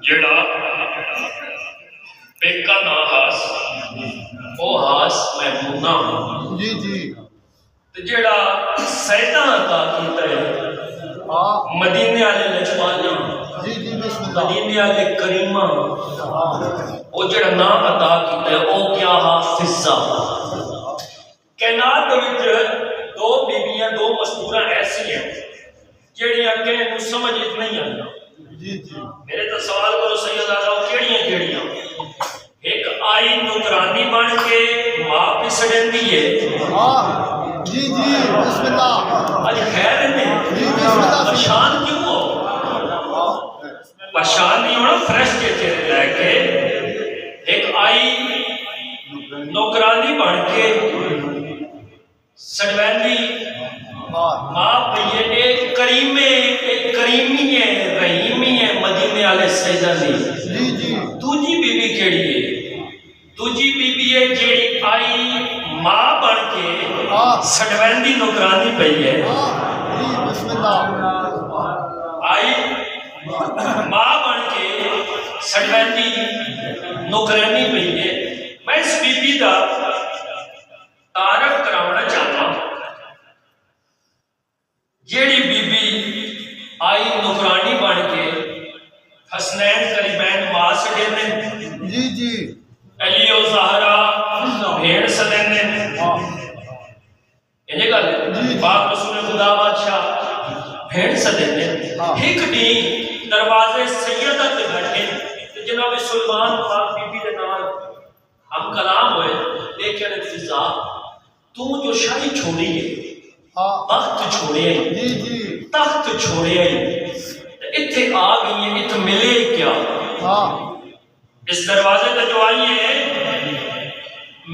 जेड़ा पेका ना हास ओ हास महमूना जी जी ते जेड़ा सैदा अता कीता है हाँ मदीने वाले लजपाना जी जी बिस्मिल्लाह मदीने वाले करीमा ओ जेड़ा ना अता कीता है ओ क्या हाफिजा कैनात विच दो बीबियां दो मस्तूरा ऐसी हैं जेड़ियां किने नूं समझ नहीं आंदा जी जी मेरे तो सवाल करो सैयद आजा केड़ियां केड़ियां एक आई नुकरानी बन के मां पिसड़ेंदी है हाँ जी जी बिस्मिल्लाह आज खैर ने जी बिस्मिल्लाह परेशान क्यों हो परेशान नहीं होना फ्रेश के चेहरे लेके एक आई नौकरानी बन के सड़वैंदी मां पई एक करीमी है रहीमी है मदीने वाले सैयदा दी जी जी दूजी बीबी केड़ी है दूजी बीबी है जेड़ी आई मां बन के सड़वैंदी नौकरानी पई है जी बिस्मिल्लाह आई मां बन के सड़वैंदी नौकरानी पई है मैं इस बीबी का तारफ कराना चाहता हूं जेड़ी बीबी आई नौकरानी बन के हसनैन करीबैन मां सड़े ने जी जी अली और ज़हरा भेड़ सदन ने ये गल पाक रसूल खुदा बादशाह भेड़ सदन ने एक डी दरवाजे सैयदा ते बैठे ते जनाब सुलेमान पाक बीबी दे नाल हम कलाम होए लेकिन फिजा तू जो शाही छोड़ी है हाँ तख्त छोड़े जी जी तख्त छोड़े इत्थे आ गई है इत मिले क्या हाँ इस दरवाजे तक जो आई है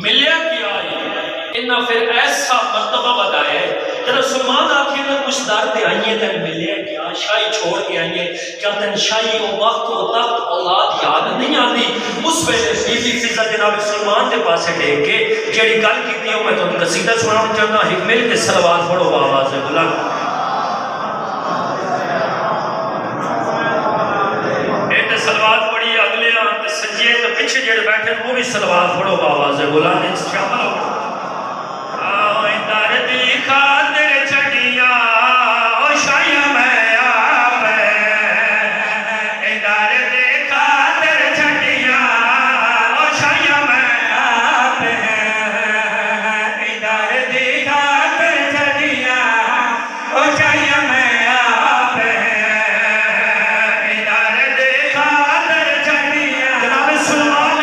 मिले क्या है इन्ना फिर ऐसा मर्तबा बताया जब सुलेमान आखिर में कुछ दर पे आई है तेन मिले क्या शाही छोड़ के आई है क्या तेन शाही वो वक्त वो तख्त औलाद याद नहीं आती उस वेले बीबी फिजा जनाब सुलेमान के पास टेक के जेड़ी गल की मैं तुम कसीदा सुनाना चाहता एक मिल के सलवात पढ़ो आवाज से बोला सलवात पढ़ी अगले सज्जे तो पीछे जेड़े बैठे वो भी सलवात पढ़ो आवाज से बोला शामिल हो दर्द खातिर छड़िया ओ शाया मैं आप दर्द खातिर छड़िया ओ शाया मैं आप दर्द खातिर छड़िया ओ शाया मैं आप दर्द खातिर छड़िया जनाब सुलेमान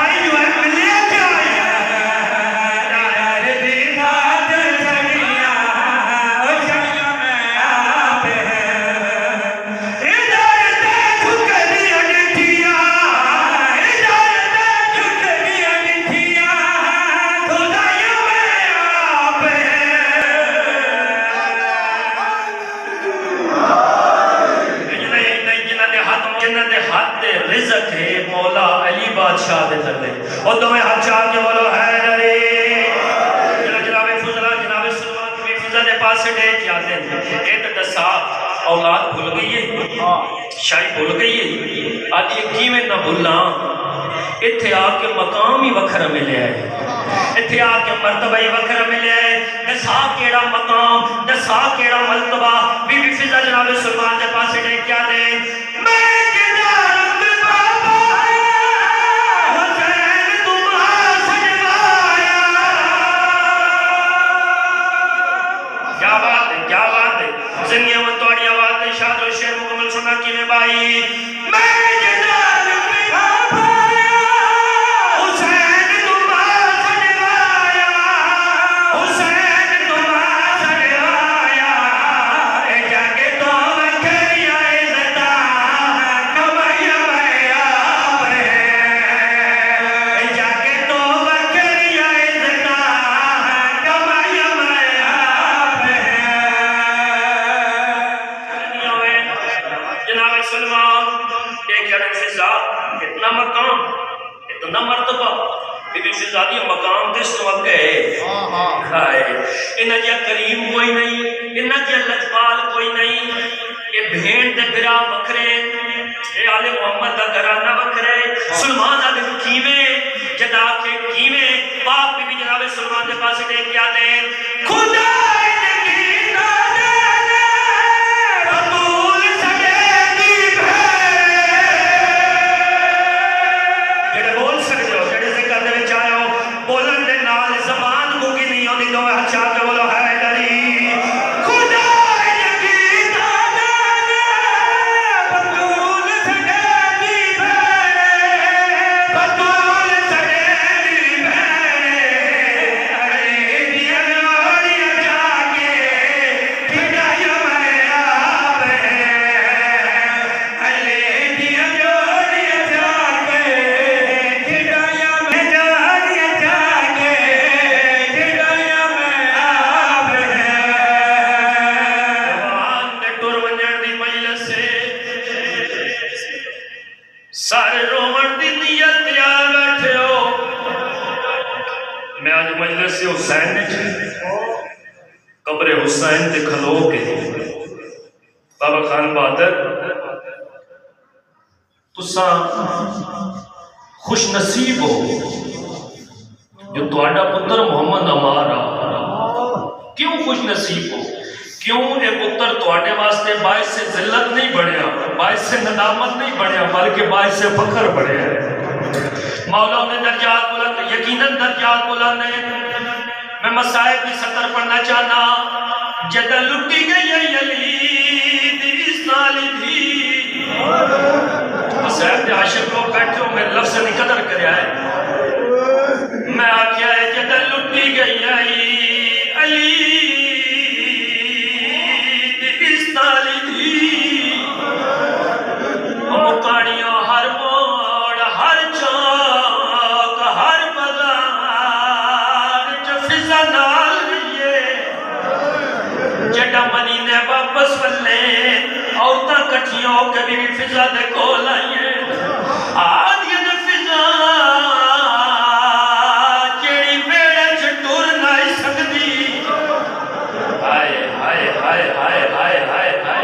आई जो है मिले क्या दर्द खातिर छड़िया ओ शाया मैं आप दर्द झुकनी अनठिया दर्द झुकनी अनठिया खुदाया मैं आप जिन्होंने हाथ रिज़्क़ है मौला अली बादशाह दे दरदे और तुम्हें हाथ चाह के बोलो हैदरी जनाब फुजला जनाब सुलेमान की फिजा दे पास से डेक जाते हैं ये तो दसा औलाद भूल गई है शाही भूल गई है आदि किवें ना भूलना इत्थे आके मकाम ही वखरा मिले है इत्थे आके मर्तबा ही वखरा मिले है दसा केड़ा मकाम दसा केड़ा मर्तबा बीबी फिजा जनाब सुलेमान दे पास से डेक जाते हैं मैं इतना मकाम इतना मर्तबा बीबी फिजा दी मकाम ते सुवके हाँ हाँ हाय इन्ना जिया करीम कोई नहीं, इन्ना जिया लजपाल कोई नहीं। ये भेड़ दे बिरा बखरे, ये आले मोहम्मद दा घराना बखरे। सलमान आदे कीवे जदा के कीवे पाक बीबी जनाब सलमान दे पास टेक के आते खुदा सारे रोमन दी नियत तैयार बैठे हो। मैं आज मजलिस से हुसैन कब्रे हुसैन ते खलो के बाबा खान बहादुर तुसा खुश नसीब हो जो तुहाडा पुत्र मोहम्मद अमार आ। क्यों खुश नसीब हो? क्यों ये पुत्र तुहाडे वास्ते बाइस से जिल्लत नहीं बनया, बाइस से नदामत नहीं बनया, बल्कि बाइस से फखर बनया। मौला ने दर्जात बुलंद, यकीनन दर्जात बुलंद है। मैं मसाइब की सतर पढ़ना चाहना। जदा लुटी गई यलीद इस नाली थी मसाइब के आशिक लोग बैठे हो, मेरे लफ्ज़ नहीं कदर करया है। मैं आख्या है जदा लुटी गई अली मुकानियों हर मोड़ हर चौक हर बाजार च फिजा नाल रहिए। जड़ा मदीने वापस वल्ले औरतां कट्ठियां होकर बीबी फिजा दे कोल आईए। आदियां ने फिजा जेड़ी वेड़े च टुर नहीं सकदी। हाय हाय हाय हाय हाय हाय हाय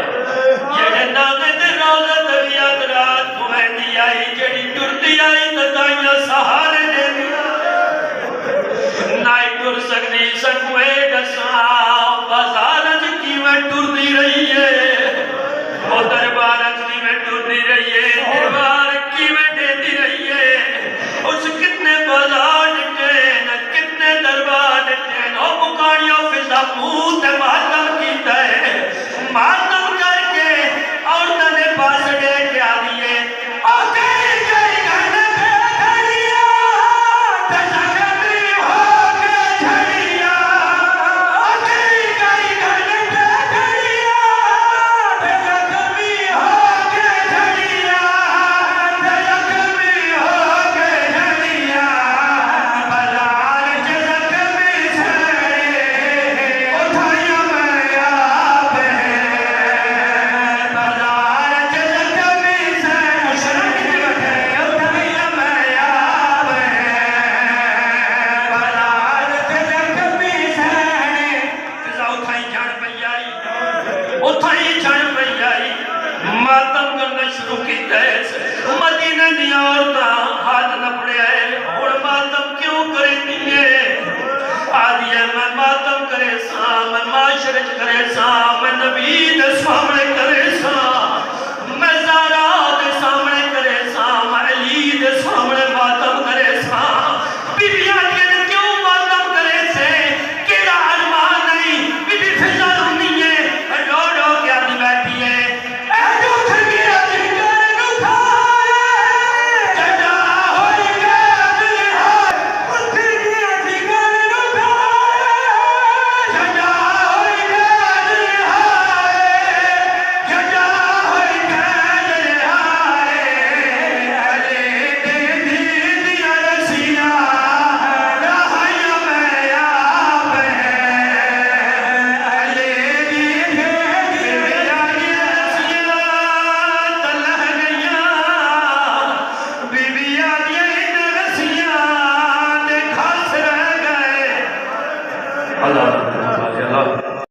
जेड़े नागे दे रोज़े ते याद रात घुमैंदी आई, जेड़ी टुरदी आई ते दाइयां सहारे देंदियां। नाई टुर सकदी सकुए दसा बाजार च किवें टुरदी रही है, ओ दरबार च किवें टुरदी रही है, दरबार किवें देती रही है। उस कितने बाजार दिते न कितने दरबार दिते न, ओ मुकानियों फिजा मुंह ते मातम कीता है। मातम करके औरतां ने पास दे के आ दिए ओ गई गई गन पे खड़िया ते जख्मी हो के झड़िया। ओ गई गई गन पे खड़िया ते जख्मी हो के झड़िया, ते जख्मी हो के झड़िया। बाजार च जख्मी छड़े उठाइया मैं आप है। बाजार च जख्मी छड़े शर्म की बैठे उठाइया मैं आप है। बाजार च जख्मी छड़े फिजा उठाई जान पई आई, उठाई जान पई आई। मातम करना शुरू कीता है। मदीने दी औरतां हाथ नपड़े आए हुण मातम क्यों करेंदी है? आदि है मैं मातम करे सा, मैं माशरे च करे सा, मैं नबी दे सामने करे